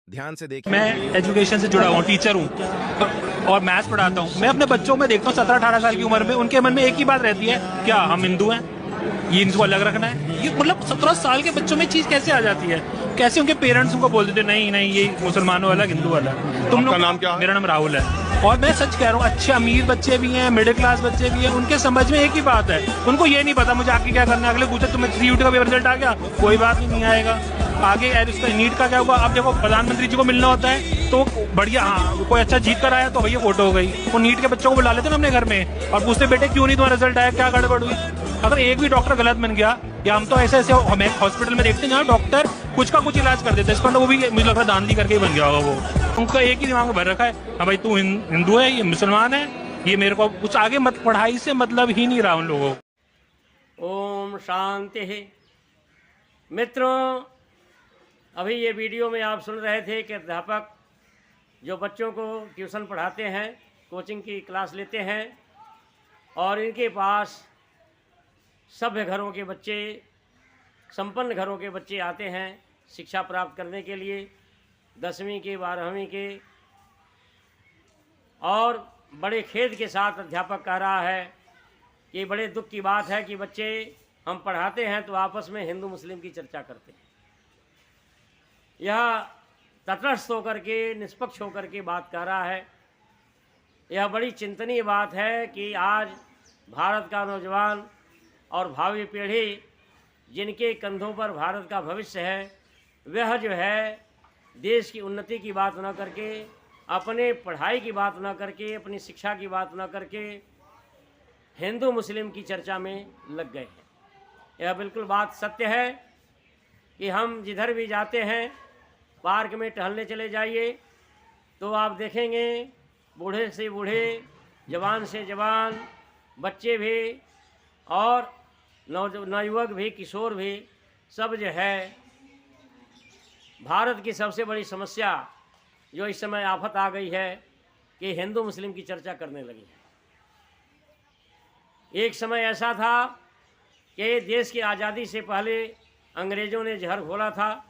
ध्यान से देखिए। मैं एजुकेशन से जुड़ा हूँ, टीचर हूँ और मैथ्स पढ़ाता हूँ। मैं अपने बच्चों में देखता हूँ 17-18 साल की उम्र में उनके मन में एक ही बात रहती है, क्या हम हिंदू हैं, ये इनको अलग रखना है। ये मतलब 17 साल के बच्चों में चीज कैसे आ जाती है? कैसे उनके पेरेंट्स उनको बोल देते नहीं नहीं ये मुसलमानों अलग हिंदू अलग। तुम आपका लोग, नाम क्या है? मेरा नाम राहुल है। और मैं सच कह रहा हूँ, अच्छे अमीर बच्चे भी हैं, मिडिल क्लास बच्चे भी हैं, उनके समझ में एक ही बात है, उनको ये नहीं पता मुझे आगे क्या करना है। अगले पूछे तुम्हें सीयूटी का रिजल्ट आ गया, कोई बात नहीं आएगा आगे यार उसका नीट का क्या हुआ। अब देखो प्रधानमंत्री जी को मिलना होता है तो बढ़िया, हाँ कोई अच्छा जीत कर आया तो भैया फोटो हो गई। वो नीट के बच्चों को बुला लेते ना अपने घर में और पूछते बेटे क्यों नहीं तुम्हारा रिजल्ट आया, क्या गड़बड़ हुई। अगर एक भी डॉक्टर गलत बन गया, या हम तो ऐसे ऐसे हमें हॉस्पिटल में देखते हैं जहाँ डॉक्टर कुछ का कुछ इलाज कर देते हैं, इसका मतलब वो भी मुझे लग रहा है दांधली करके ही बन गया होगा वो। उनका एक ही दिमाग में भर रखा है, हाँ भाई तू हिंदू है, ये मुसलमान है, ये मेरे को कुछ आगे मत, पढ़ाई से मतलब ही नहीं रहा उन लोगों को। ओम शांति। मित्रों, अभी ये वीडियो में आप सुन रहे थे कि अध्यापक जो बच्चों को ट्यूशन पढ़ाते हैं, कोचिंग की क्लास लेते हैं, और इनके पास सभ्य घरों के बच्चे, संपन्न घरों के बच्चे आते हैं शिक्षा प्राप्त करने के लिए, 10वीं के 12वीं के। और बड़े खेद के साथ अध्यापक कह रहा है कि बड़े दुख की बात है कि बच्चे हम पढ़ाते हैं तो आपस में हिंदू मुस्लिम की चर्चा करते हैं। यह तटस्थ होकर के, निष्पक्ष होकर के बात कर रहा है। यह बड़ी चिंतनीय बात है कि आज भारत का नौजवान और भावी पीढ़ी, जिनके कंधों पर भारत का भविष्य है, वह जो है देश की उन्नति की बात न करके, अपने पढ़ाई की बात न करके, अपनी शिक्षा की बात न करके हिंदू मुस्लिम की चर्चा में लग गए हैं। यह बिल्कुल बात सत्य है कि हम जिधर भी जाते हैं, पार्क में टहलने चले जाइए तो आप देखेंगे बूढ़े से बूढ़े, जवान से जवान, बच्चे भी और नवयुवक भी, किशोर भी, सब जो है भारत की सबसे बड़ी समस्या जो इस समय आफत आ गई है कि हिंदू मुस्लिम की चर्चा करने लगी है। एक समय ऐसा था कि देश की आज़ादी से पहले अंग्रेज़ों ने जहर घोला था,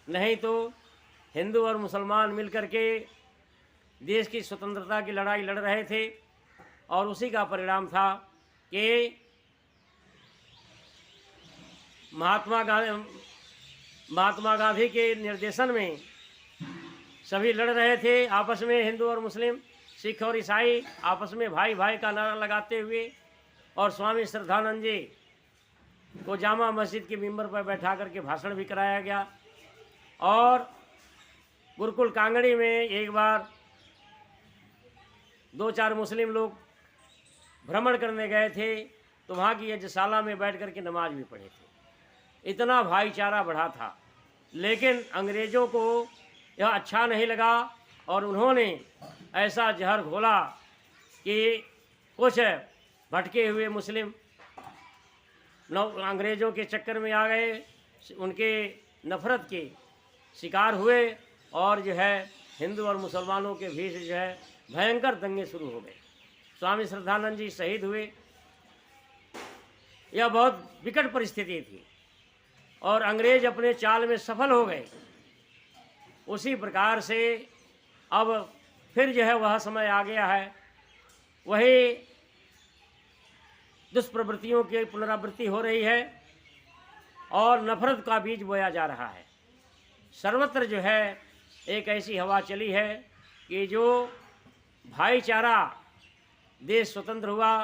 नहीं तो हिंदू और मुसलमान मिलकर के देश की स्वतंत्रता की लड़ाई लड़ रहे थे। और उसी का परिणाम था कि महात्मा गांधी के निर्देशन में सभी लड़ रहे थे आपस में, हिंदू और मुस्लिम, सिख और ईसाई आपस में भाई भाई का नारा लगाते हुए। और स्वामी श्रद्धानंद जी को जामा मस्जिद के मिंबर पर बैठा करके भाषण भी कराया गया। और गुरुकुल कांगड़ी में एक बार 2-4 मुस्लिम लोग भ्रमण करने गए थे तो वहाँ की यज्ञशाला में बैठ करके नमाज भी पढ़े थे। इतना भाईचारा बढ़ा था। लेकिन अंग्रेज़ों को यह अच्छा नहीं लगा और उन्होंने ऐसा जहर घोला कि कुछ भटके हुए मुस्लिम अंग्रेज़ों के चक्कर में आ गए, उनके नफ़रत के शिकार हुए और जो है हिंदू और मुसलमानों के बीच जो है भयंकर दंगे शुरू हो गए। स्वामी श्रद्धानंद जी शहीद हुए। यह बहुत विकट परिस्थिति थी और अंग्रेज अपने चाल में सफल हो गए। उसी प्रकार से अब फिर जो है वह समय आ गया है, वही दुष्प्रवृत्तियों की पुनरावृत्ति हो रही है और नफरत का बीज बोया जा रहा है। सर्वत्र जो है एक ऐसी हवा चली है कि जो भाईचारा, देश स्वतंत्र हुआ,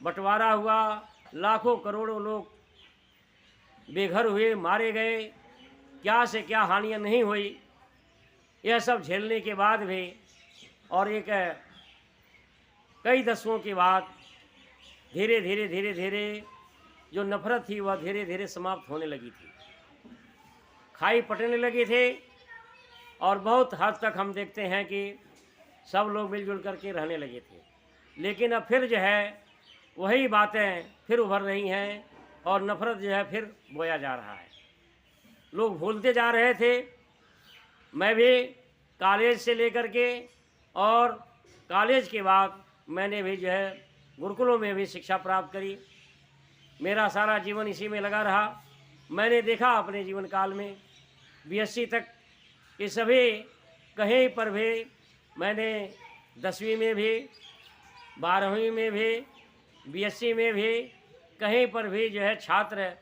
बंटवारा हुआ, लाखों करोड़ों लोग बेघर हुए, मारे गए, क्या से क्या हानियां नहीं हुई, यह सब झेलने के बाद भी और एक कई दशकों के बाद धीरे धीरे धीरे धीरे जो नफरत थी वह धीरे धीरे समाप्त होने लगी थी, खाई पटने लगी थी। और बहुत हद तक हम देखते हैं कि सब लोग मिलजुल करके रहने लगे थे। लेकिन अब फिर जो है वही बातें फिर उभर रही हैं और नफरत जो है फिर बोया जा रहा है। लोग भूलते जा रहे थे। मैं भी कॉलेज से लेकर के और कॉलेज के बाद मैंने भी जो है गुरुकुलों में भी शिक्षा प्राप्त करी। मेरा सारा जीवन इसी में लगा रहा। मैंने देखा अपने जीवन काल में बीएससी तक कि सभी कहीं पर भी मैंने 10वीं में भी, 12वीं में भी, BSc में भी, कहीं पर भी जो है छात्र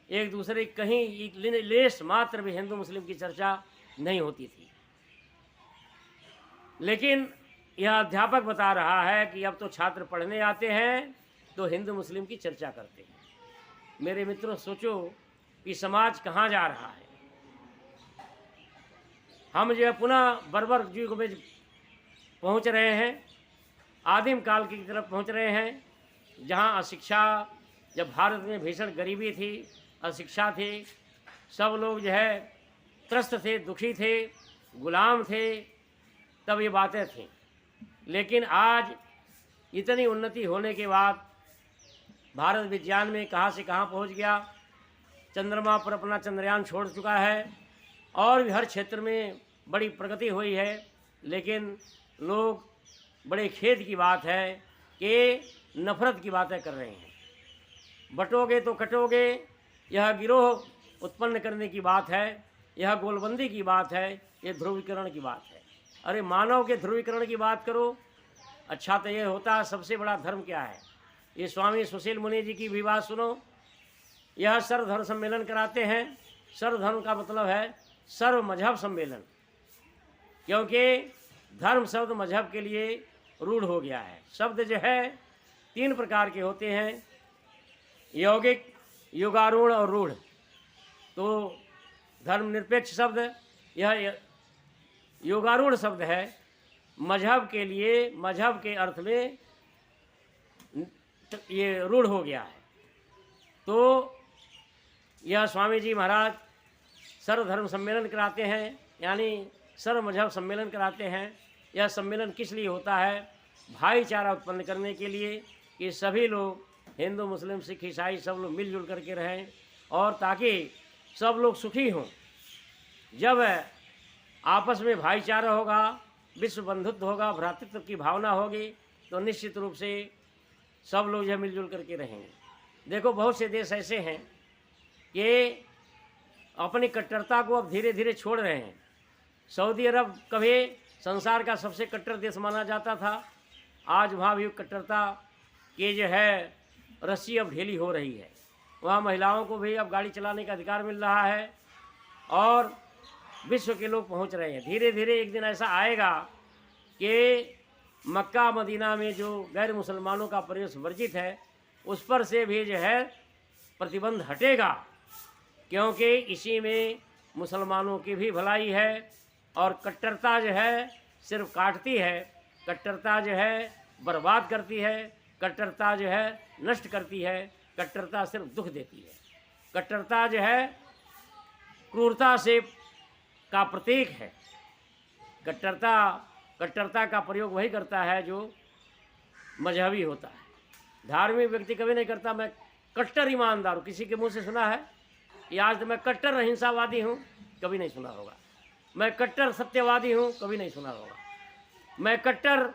एक दूसरे कहीं लेस मात्र भी हिंदू मुस्लिम की चर्चा नहीं होती थी। लेकिन यह अध्यापक बता रहा है कि अब तो छात्र पढ़ने आते हैं तो हिंदू मुस्लिम की चर्चा करते हैं। मेरे मित्रों, सोचो कि समाज कहाँ जा रहा है। हम जो है पुनः बर्बर युग में पहुँच रहे हैं, आदिम काल की तरफ पहुँच रहे हैं, जहाँ अशिक्षा, जब भारत में भीषण गरीबी थी, अशिक्षा थी, सब लोग जो है त्रस्त थे, दुखी थे, गुलाम थे, तब ये बातें थीं। लेकिन आज इतनी उन्नति होने के बाद भारत विज्ञान में कहाँ से कहाँ पहुँच गया, चंद्रमा पर अपना चंद्रयान छोड़ चुका है और भी हर क्षेत्र में बड़ी प्रगति हुई है। लेकिन लोग, बड़े खेद की बात है कि नफरत की बातें कर रहे हैं। बटोगे तो कटोगे, यह गिरोह उत्पन्न करने की बात है, यह गोलबंदी की बात है, यह ध्रुवीकरण की बात है। अरे मानव के ध्रुवीकरण की बात करो, अच्छा तो ये होता है सबसे बड़ा धर्म क्या है। ये स्वामी सुशील मुनि जी की भी बात सुनो, यह सर्वधर्म सम्मेलन कराते हैं। सर्वधर्म का मतलब है सर्व मजहब सम्मेलन, क्योंकि धर्म शब्द मजहब के लिए रूढ़ हो गया है। शब्द जो है 3 प्रकार के होते हैं, यौगिक, युगारूढ़ और रूढ़। तो धर्मनिरपेक्ष शब्द, यह योगारूढ़ शब्द है, मजहब के लिए, मजहब के अर्थ में ये रूढ़ हो गया है। तो यह स्वामी जी महाराज सर्वधर्म सम्मेलन कराते हैं, यानी सर्व मजहब सम्मेलन कराते हैं। यह सम्मेलन किस लिए होता है? भाईचारा उत्पन्न करने के लिए, कि सभी लोग, हिंदू मुस्लिम सिख ईसाई, सब लोग मिलजुल करके रहें और ताकि सब लोग सुखी हों। जब आपस में भाईचारा होगा, विश्व बंधुत्व होगा, भ्रातृत्व की भावना होगी, तो निश्चित रूप से सब लोग जो मिलजुल करके रहेंगे। देखो, बहुत से देश ऐसे हैं कि अपनी कट्टरता को अब धीरे धीरे छोड़ रहे हैं। सऊदी अरब कभी संसार का सबसे कट्टर देश माना जाता था, आज वहाँ भी कट्टरता की जो है रस्सी अब ढीली हो रही है। वहाँ महिलाओं को भी अब गाड़ी चलाने का अधिकार मिल रहा है और विश्व के लोग पहुँच रहे हैं। धीरे धीरे एक दिन ऐसा आएगा कि मक्का मदीना में जो गैर मुसलमानों का प्रवेश वर्जित है, उस पर से भी जो है प्रतिबंध हटेगा, क्योंकि इसी में मुसलमानों की भी भलाई है। और कट्टरता जो है सिर्फ काटती है, कट्टरता जो है बर्बाद करती है, कट्टरता जो है नष्ट करती है, कट्टरता सिर्फ दुख देती है। कट्टरता जो है क्रूरता से का प्रतीक है। कट्टरता का प्रयोग वही करता है जो मजहबी होता है। धार्मिक व्यक्ति कभी नहीं करता मैं कट्टर ईमानदार हूँ। किसी के मुंह से सुना है कि आज तो मैं कट्टर अहिंसावादी हूँ? कभी नहीं सुना होगा। मैं कट्टर सत्यवादी हूँ? कभी नहीं सुना होगा। मैं कट्टर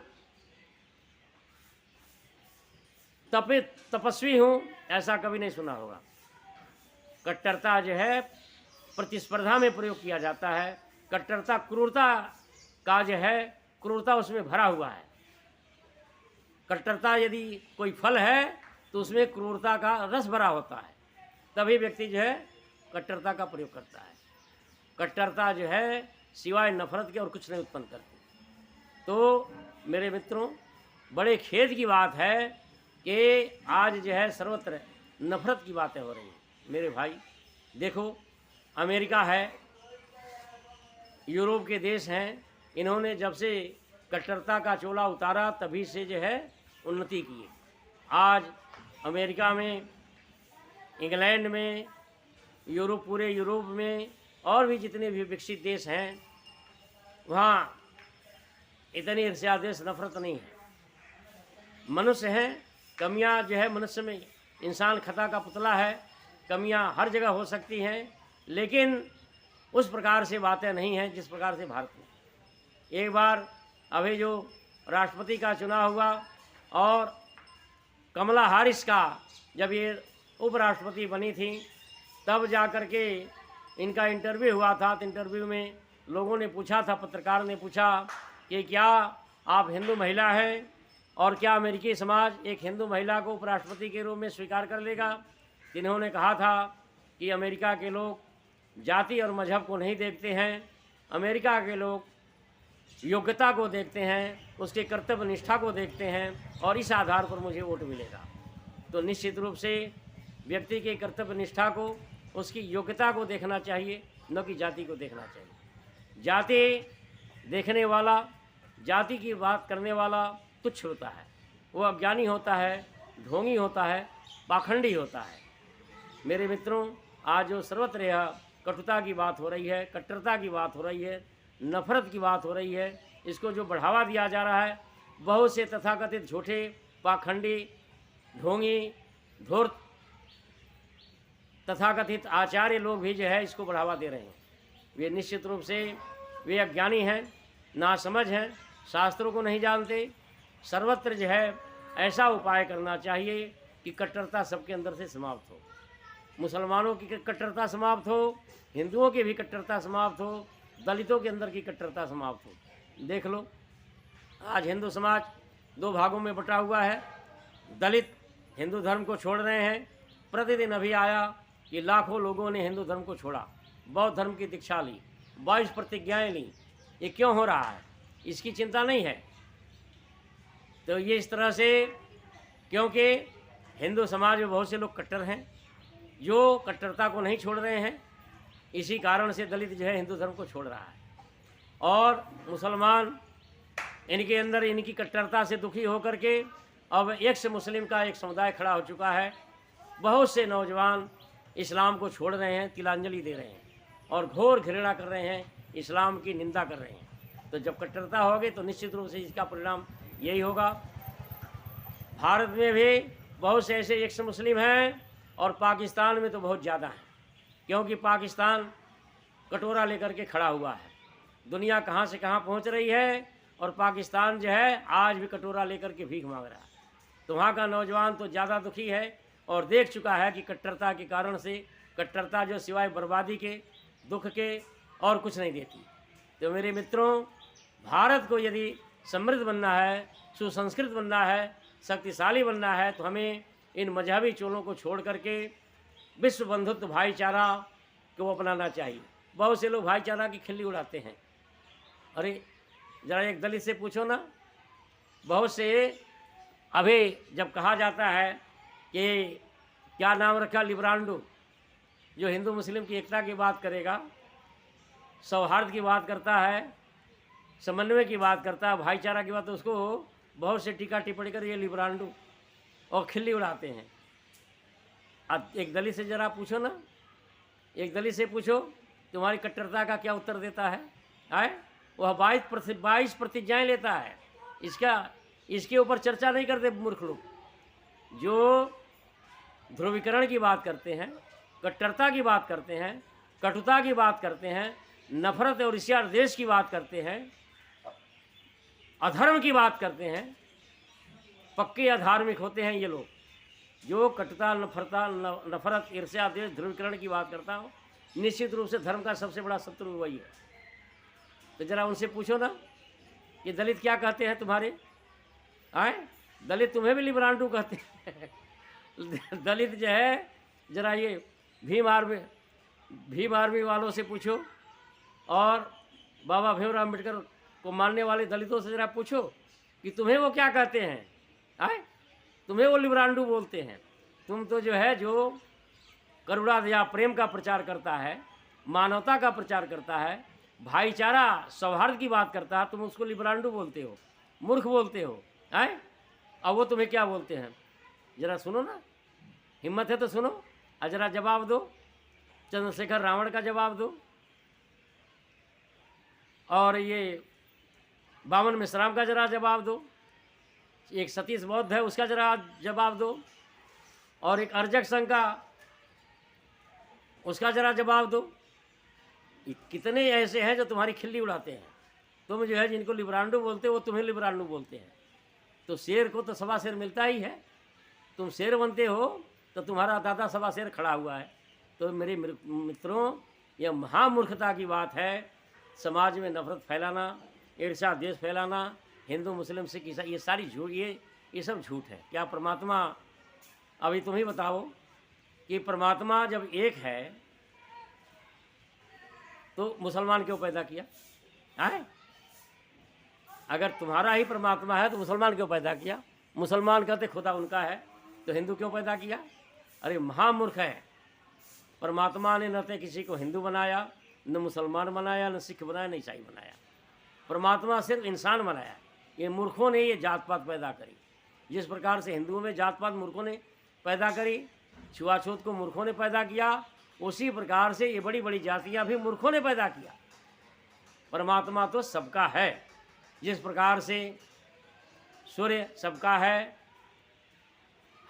तपस्वी हूँ? ऐसा कभी नहीं सुना होगा। कट्टरता जो है प्रतिस्पर्धा में प्रयोग किया जाता है। कट्टरता क्रूरता का जो है, क्रूरता उसमें भरा हुआ है। कट्टरता यदि कोई फल है तो उसमें क्रूरता का रस भरा होता है, तभी व्यक्ति जो है कट्टरता का प्रयोग करता है। कट्टरता जो है सिवाय नफरत के और कुछ नहीं उत्पन्न करती। तो मेरे मित्रों, बड़े खेद की बात है कि आज जो है सर्वत्र नफरत की बातें हो रही हैं। मेरे भाई देखो, अमेरिका है, यूरोप के देश हैं, इन्होंने जब से कट्टरता का चोला उतारा तभी से जो है उन्नति की। आज अमेरिका में, इंग्लैंड में, पूरे यूरोप में और भी जितने भी विकसित देश हैं, वहाँ इतनी ईर्ष्या, देश, नफरत नहीं है। मनुष्य हैं, कमियां जो है मनुष्य में, इंसान खता का पुतला है, कमियां हर जगह हो सकती हैं, लेकिन उस प्रकार से बातें नहीं हैं जिस प्रकार से भारत में। एक बार अभी जो राष्ट्रपति का चुनाव हुआ और कमला हैरिस का जब ये उपराष्ट्रपति बनी थी, तब जा कर के इनका इंटरव्यू हुआ था। तो इंटरव्यू में लोगों ने पूछा था, पत्रकार ने पूछा कि क्या आप हिंदू महिला हैं और क्या अमेरिकी समाज एक हिंदू महिला को उपराष्ट्रपति के रूप में स्वीकार कर लेगा। इन्होंने कहा था कि अमेरिका के लोग जाति और मजहब को नहीं देखते हैं, अमेरिका के लोग योग्यता को देखते हैं, उसके कर्तव्य निष्ठा को देखते हैं और इस आधार पर मुझे वोट मिलेगा। तो निश्चित रूप से व्यक्ति के कर्तव्य निष्ठा को, उसकी योग्यता को देखना चाहिए, न कि जाति को देखना चाहिए। जाति देखने वाला, जाति की बात करने वाला तुच्छ होता है, वो अज्ञानी होता है, ढोंगी होता है, पाखंडी होता है। मेरे मित्रों, आज जो सर्वत्र यह कटुता की बात हो रही है, कट्टरता की बात हो रही है, नफरत की बात हो रही है, इसको जो बढ़ावा दिया जा रहा है, बहुत से तथाकथित झूठे, पाखंडी, ढोंगी, धूर्त, तथाकथित आचार्य लोग भी जो है इसको बढ़ावा दे रहे हैं। वे निश्चित रूप से वे अज्ञानी हैं, नासमझ हैं, शास्त्रों को नहीं जानते। सर्वत्र जो है ऐसा उपाय करना चाहिए कि कट्टरता सबके अंदर से समाप्त हो। मुसलमानों की कट्टरता समाप्त हो, हिंदुओं की भी कट्टरता समाप्त हो, दलितों के अंदर की कट्टरता समाप्त हो। देख लो, आज हिंदू समाज दो भागों में बटा हुआ है। दलित हिंदू धर्म को छोड़ रहे हैं। प्रतिदिन अभी आया कि लाखों लोगों ने हिंदू धर्म को छोड़ा, बौद्ध धर्म की दीक्षा ली, 22 प्रतिज्ञाएं ली। ये क्यों हो रहा है, इसकी चिंता नहीं है। तो ये इस तरह से, क्योंकि हिंदू समाज में बहुत से लोग कट्टर हैं जो कट्टरता को नहीं छोड़ रहे हैं। इसी कारण से दलित जो है हिंदू धर्म को छोड़ रहा है और मुसलमान इनके अंदर इनकी कट्टरता से दुखी होकर के अब एक्स मुस्लिम का एक समुदाय खड़ा हो चुका है। बहुत से नौजवान इस्लाम को छोड़ रहे हैं, तिलांजलि दे रहे हैं और घोर घृणा कर रहे हैं, इस्लाम की निंदा कर रहे हैं। तो जब कट्टरता होगी तो निश्चित रूप से इसका परिणाम यही होगा। भारत में भी बहुत से ऐसे एक्स मुस्लिम हैं और पाकिस्तान में तो बहुत ज़्यादा हैं, क्योंकि पाकिस्तान कटोरा लेकर के खड़ा हुआ है। दुनिया कहाँ से कहाँ पहुँच रही है और पाकिस्तान जो है आज भी कटोरा लेकर के भीख मांग रहा है। तो वहाँ का नौजवान तो ज़्यादा दुखी है और देख चुका है कि कट्टरता के कारण से, कट्टरता जो सिवाय बर्बादी के, दुख के और कुछ नहीं देती। तो मेरे मित्रों, भारत को यदि समृद्ध बनना है, सुसंस्कृत बनना है, शक्तिशाली बनना है, तो हमें इन मजहबी चोलों को छोड़ करके विश्व बंधुत्व भाईचारा को अपनाना चाहिए। बहुत से लोग भाईचारा की खिल्ली उड़ाते हैं। अरे जरा एक दलित से पूछो ना, बहुत से अभी जब कहा जाता है कि क्या नाम रखा, लिब्रांडो, जो हिंदू मुस्लिम की एकता की बात करेगा, सौहार्द की बात करता है, समन्वय की बात करता है, भाईचारा की बात, तो उसको बहुत से टीका टिप्पणी कर ये लिब्रांडो और खिल्ली उड़ाते हैं। अब एक दलित से ज़रा पूछो ना, एक दलित से पूछो तुम्हारी कट्टरता का क्या उत्तर देता है। आए वह 22 प्रतिज्ञाएँ लेता है, इसके ऊपर चर्चा नहीं करते मूर्ख लोग। जो ध्रुवीकरण की बात करते हैं, कट्टरता की बात करते हैं, कटुता की बात करते हैं, नफरत और ईर्ष्या देश की बात करते हैं, अधर्म की बात करते हैं, पक्के अधार्मिक होते हैं ये लोग। जो कटुता, नफरत, ईर्ष्या देश, ध्रुवीकरण की बात करता हो, निश्चित रूप से धर्म का सबसे बड़ा शत्रु वही है। तो जरा उनसे पूछो ना, ये दलित क्या कहते हैं तुम्हारे। आए दलित तुम्हें भी लिब्रांडो कहते हैं। दलित जो है, जरा ये भीम आर्मी वालों से पूछो और बाबा भीमराव अम्बेडकर को मानने वाले दलितों से जरा पूछो कि तुम्हें वो क्या कहते हैं। आए तुम्हें वो लिब्रांडो बोलते हैं। तुम तो जो है, जो करुणा दया प्रेम का प्रचार करता है, मानवता का प्रचार करता है, भाईचारा सौहार्द की बात करता है, तुम उसको लिब्रांडो बोलते हो, मूर्ख बोलते हो। आए अब वो तुम्हें क्या बोलते हैं, जरा सुनो ना, हिम्मत है तो सुनो और जरा जवाब दो। चंद्रशेखर रावण का जवाब दो और ये बामन मिश्राम का जरा जवाब दो, एक सतीश बौद्ध है उसका जरा जवाब दो और एक अर्जक संघ का उसका जरा जवाब दो। कितने ऐसे हैं जो तुम्हारी खिल्ली उड़ाते हैं। तुम जो है जिनको लिब्रांडो बोलते हो वो तुम्हें लिब्रांडो बोलते हैं। तो शेर को तो सवा शेर मिलता ही है। तुम शेर बनते हो तो तुम्हारा दादा सवा शेर खड़ा हुआ है। तो मेरे मित्रों, यह महामूर्खता की बात है समाज में नफरत फैलाना, ईर्ष्या द्वेष फैलाना, हिंदू मुस्लिम सिख ईसाई, ये सारी झूठ, ये सब झूठ है। क्या परमात्मा, अभी तुम ही बताओ कि परमात्मा जब एक है तो मुसलमान क्यों पैदा किया है? अगर तुम्हारा ही परमात्मा है तो मुसलमान क्यों पैदा किया? मुसलमान कहते खुदा उनका है, तो हिंदू क्यों पैदा किया? अरे महामूर्ख है। परमात्मा ने न तो किसी को हिंदू बनाया, न मुसलमान बनाया, न सिख बनाया, न ईसाई बनाया। परमात्मा सिर्फ इंसान बनाया। ये मूर्खों ने ये जात पात पैदा करी। जिस प्रकार से हिंदुओं में जात पात मूर्खों ने पैदा करी, छुआछूत को मूर्खों ने पैदा किया, उसी प्रकार से ये बड़ी बड़ी जातियां भी मूर्खों ने पैदा किया। परमात्मा तो सबका है। जिस प्रकार से सूर्य सबका है,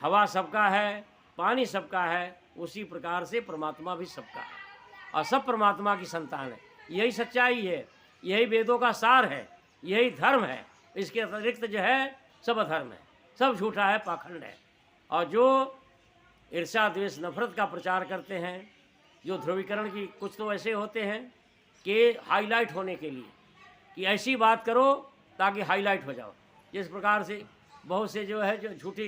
हवा सबका है, पानी सबका है, उसी प्रकार से परमात्मा भी सबका है और सब परमात्मा की संतान है। यही सच्चाई है, यही वेदों का सार है, यही धर्म है। इसके अतिरिक्त जो है सब अधर्म है, सब झूठा है, पाखंड है। और जो ईर्ष्या द्वेष नफरत का प्रचार करते हैं, जो ध्रुवीकरण की, कुछ तो ऐसे होते हैं कि हाईलाइट होने के लिए कि ऐसी बात करो ताकि हाईलाइट हो जाओ। जिस प्रकार से बहुत से जो है जो झूठी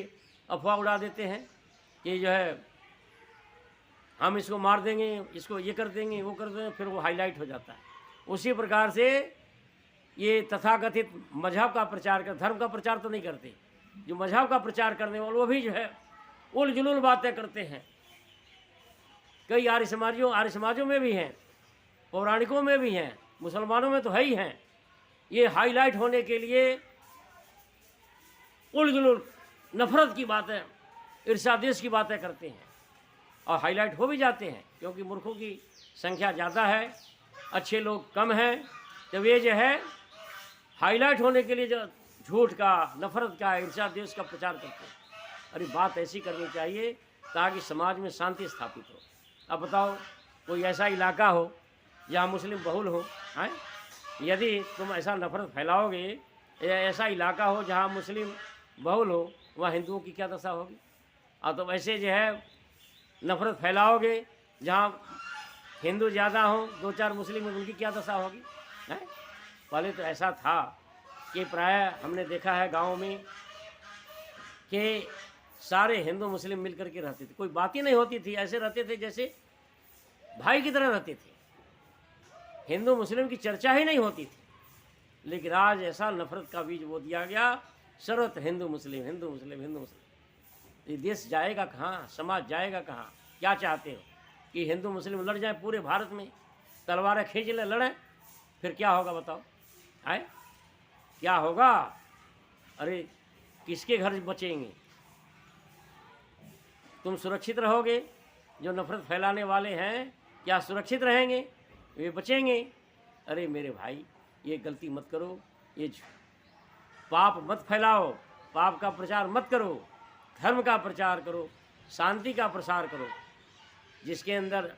अफवाह उड़ा देते हैं कि जो है हम इसको मार देंगे, इसको ये कर देंगे, वो कर देंगे, फिर वो हाईलाइट हो जाता है। उसी प्रकार से ये तथाकथित मजहब का प्रचार कर, धर्म का प्रचार तो नहीं करते, जो मजहब का प्रचार करने वाले वो भी जो है उल जुलूल बातें करते हैं। कई आर्य समाजों में भी हैं, पौराणिकों में भी हैं, मुसलमानों में तो है ही हैं। ये हाईलाइट होने के लिए उल जुलूल नफरत की बातें, ईर्ष्या द्वेष की बातें करते हैं और हाईलाइट हो भी जाते हैं, क्योंकि मूर्खों की संख्या ज़्यादा है, अच्छे लोग कम हैं। जब ये जो है हाईलाइट होने के लिए जो झूठ का, नफरत का, ईर्ष्या द्वेष का प्रचार करते हैं, अरे बात ऐसी करनी चाहिए ताकि समाज में शांति स्थापित हो। अब बताओ, कोई ऐसा इलाका हो जहाँ मुस्लिम बहुल हो, हैं? यदि तुम ऐसा नफरत फैलाओगे, या ऐसा इलाका हो जहाँ मुस्लिम बहुल हो, वहाँ हिंदुओं की क्या दशा होगी? और तुम ऐसे जो है नफरत फैलाओगे जहाँ हिंदू ज़्यादा हो, दो चार मुस्लिम, उनकी क्या दशा होगी? हैं? पहले तो ऐसा था कि प्राय हमने देखा है गाँव में कि सारे हिंदू मुस्लिम मिल कर के रहते थे, कोई बात ही नहीं होती थी, ऐसे रहते थे जैसे भाई की तरह रहते थे, हिंदू मुस्लिम की चर्चा ही नहीं होती थी। लेकिन आज ऐसा नफरत का बीज बो दिया गया, सर्वत्र हिंदू मुस्लिम, हिंदू मुस्लिम, हिंदू मुस्लिम। ये देश जाएगा कहाँ? समाज जाएगा कहाँ? क्या चाहते हो कि हिंदू मुस्लिम लड़ जाए पूरे भारत में, तलवारें खींच ले लड़ें? फिर क्या होगा बताओ? आए क्या होगा? अरे किसके घर बचेंगे? तुम सुरक्षित रहोगे? जो नफरत फैलाने वाले हैं क्या सुरक्षित रहेंगे? वे बचेंगे? अरे मेरे भाई, ये गलती मत करो, ये पाप मत फैलाओ, पाप का प्रचार मत करो, धर्म का प्रचार करो, शांति का प्रसार करो। जिसके अंदर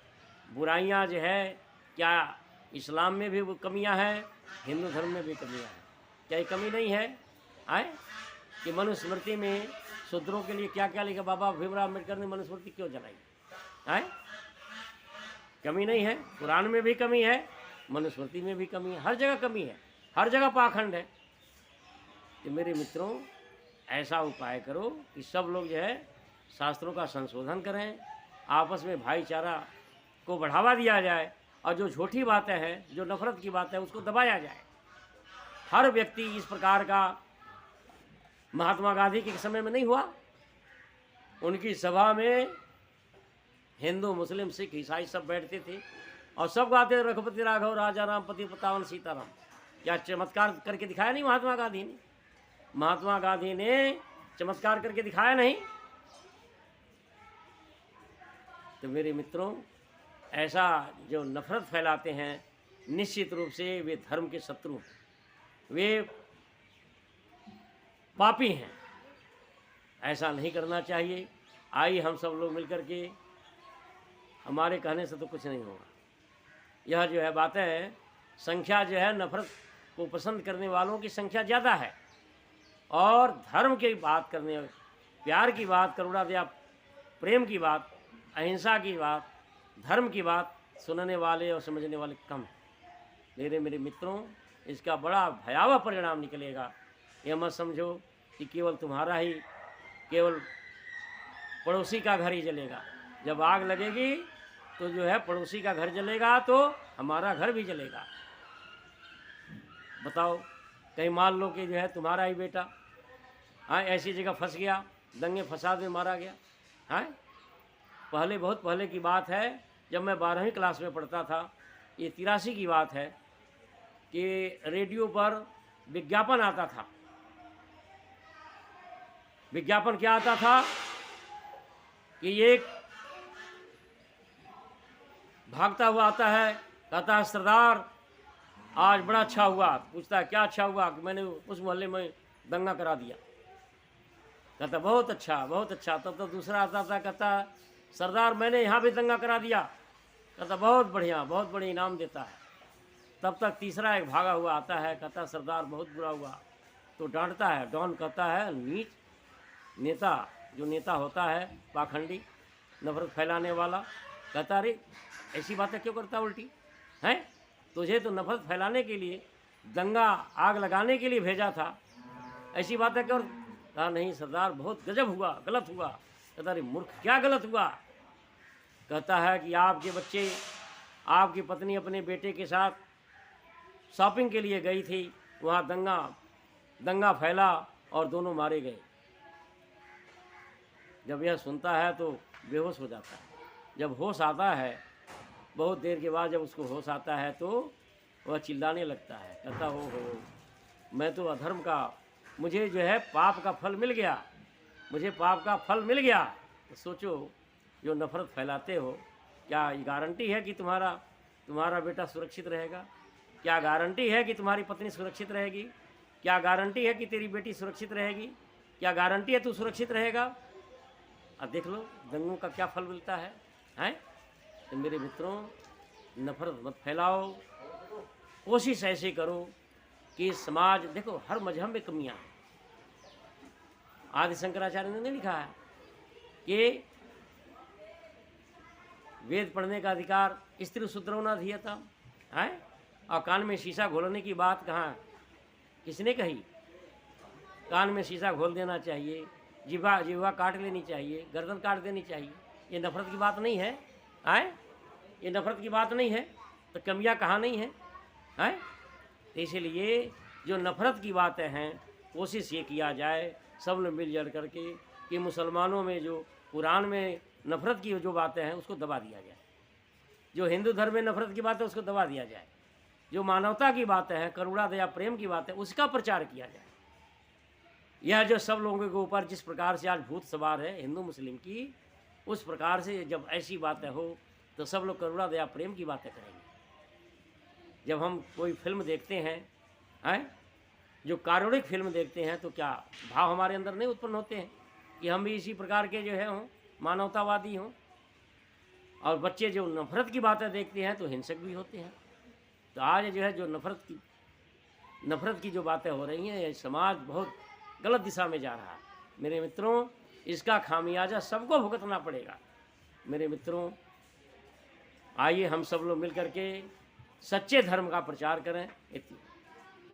बुराइयां जो है, क्या इस्लाम में भी वो कमियां हैं, हिंदू धर्म में भी कमियां हैं? क्या ये कमी नहीं है? आए कि मनुस्मृति में शूद्रों के लिए क्या क्या लिखा? बाबा भीमराव अम्बेडकर ने मनुस्मृति क्यों जलाई? आए कमी नहीं है? कुरान में भी कमी है, मनुस्मृति में भी कमी है, हर जगह कमी है, हर जगह पाखंड है। तो मेरे मित्रों, ऐसा उपाय करो कि सब लोग जो है शास्त्रों का संशोधन करें, आपस में भाईचारा को बढ़ावा दिया जाए और जो झूठी बातें हैं, जो नफरत की बातें हैं, उसको दबाया जाए। हर व्यक्ति इस प्रकार का, महात्मा गांधी के समय में नहीं हुआ? उनकी सभा में हिंदू मुस्लिम सिख ईसाई सब बैठते थे और सब गाते रघुपति राघव राजा राम पति पतावन सीताराम। क्या चमत्कार करके दिखाया नहीं महात्मा गांधी ने? महात्मा गांधी ने चमत्कार करके दिखाया नहीं? तो मेरे मित्रों, ऐसा जो नफरत फैलाते हैं, निश्चित रूप से वे धर्म के शत्रु हैं, वे पापी हैं। ऐसा नहीं करना चाहिए। आइए हम सब लोग मिलकर के, हमारे कहने से तो कुछ नहीं होगा। यह जो है बातें, संख्या जो है, नफरत को पसंद करने वालों की संख्या ज़्यादा है, और धर्म की बात करने, प्यार की बात, करुणा दया प्रेम की बात, अहिंसा की बात, धर्म की बात सुनने वाले और समझने वाले कम हैं। मेरे मित्रों, इसका बड़ा भयावह परिणाम निकलेगा। ये मत समझो कि केवल तुम्हारा ही, केवल पड़ोसी का घर ही जलेगा। जब आग लगेगी तो जो है पड़ोसी का घर जलेगा तो हमारा घर भी जलेगा। बताओ, कहीं मान लो कि जो है तुम्हारा ही बेटा ऐसी जगह फंस गया, दंगे फसाद में मारा गया। पहले, बहुत पहले की बात है, जब मैं 12वीं क्लास में पढ़ता था, ये 83 की बात है, कि रेडियो पर विज्ञापन आता था। विज्ञापन क्या आता था कि एक भागता हुआ आता है, कहता है सरदार आज बड़ा अच्छा हुआ। पूछता है क्या अच्छा हुआ? कि मैंने उस मोहल्ले में दंगा करा दिया। कहता बहुत अच्छा, बहुत अच्छा। तब तो दूसरा आता था, कहता सरदार मैंने यहाँ भी दंगा करा दिया। कहता बहुत बढ़िया, बहुत बड़ी इनाम देता है। तब तक तीसरा एक भागा हुआ आता है, कहता सरदार बहुत बुरा हुआ। तो डांटता है, डॉन कहता है नीच नेता, जो नेता होता है पाखंडी, नफरत फैलाने वाला, कहता अरे ऐसी बातें क्यों करता उल्टी हैं? तुझे तो नफरत फैलाने के लिए, दंगा आग लगाने के लिए भेजा था, ऐसी बातें क्यों? कहा नहीं सरदार बहुत गजब हुआ, गलत हुआ। कहता अरे मूर्ख क्या गलत हुआ? कहता है कि आपके बच्चे, आपकी पत्नी अपने बेटे के साथ शॉपिंग के लिए गई थी, वहाँ दंगा फैला और दोनों मारे गए। जब यह सुनता है तो बेहोश हो जाता है। जब होश आता है, बहुत देर के बाद जब उसको होश आता है तो वह चिल्लाने लगता है, कहता हो मैं तो अधर्म का, मुझे जो है पाप का फल मिल गया, मुझे पाप का फल मिल गया। तो सोचो, जो नफरत फैलाते हो, क्या ये गारंटी है कि तुम्हारा बेटा सुरक्षित रहेगा? क्या गारंटी है कि तुम्हारी पत्नी सुरक्षित रहेगी? क्या गारंटी है कि तेरी बेटी सुरक्षित रहेगी? क्या गारंटी है तू सुरक्षित रहेगा? अब देख लो दंगों का क्या फल मिलता है, हैं? तो मेरे मित्रों, नफरत मत फैलाओ। कोशिश ऐसे करो कि समाज, देखो हर मजहब में कमियां हैं। आदि शंकराचार्य ने लिखा है कि वेद पढ़ने का अधिकार स्त्री शूद्रो न अधियताम, है? और कान में शीशा घोलने की बात कहाँ किसने कही? कान में शीशा घोल देना चाहिए, जिह्वा काट लेनी चाहिए, गर्दन काट देनी चाहिए। ये नफरत की बात नहीं है, हैं? ये नफरत की बात नहीं है, तो कमियां कहाँ नहीं है, हैं? तो इसलिए जो नफरत की बातें हैं, कोशिश ये किया जाए सब लोग मिलजुल करके कि मुसलमानों में जो कुरान में नफरत की जो बातें हैं उसको दबा दिया जाए, जो हिंदू धर्म में नफरत की बातें उसको दबा दिया जाए, जो मानवता की बातें हैं, करुणा दया प्रेम की बातें, उसका प्रचार किया जाए। यह जो सब लोगों के ऊपर जिस प्रकार से आज भूत सवार है हिंदू मुस्लिम की, उस प्रकार से जब ऐसी बातें हो तो सब लोग करुणा दया प्रेम की बातें करेंगे। जब हम कोई फिल्म देखते हैं, जो कारुणिक फिल्म देखते हैं, तो क्या भाव हमारे अंदर नहीं उत्पन्न होते हैं कि हम भी इसी प्रकार के जो है हों, मानवतावादी हों? और बच्चे जो नफरत की बातें देखते हैं तो हिंसक भी होते हैं। तो आज जो है जो नफरत की जो बातें हो रही हैं, ये समाज बहुत गलत दिशा में जा रहा है। मेरे मित्रों, इसका खामियाजा सबको भुगतना पड़ेगा। मेरे मित्रों, आइए हम सब लोग मिल करके सच्चे धर्म का प्रचार करें। इतना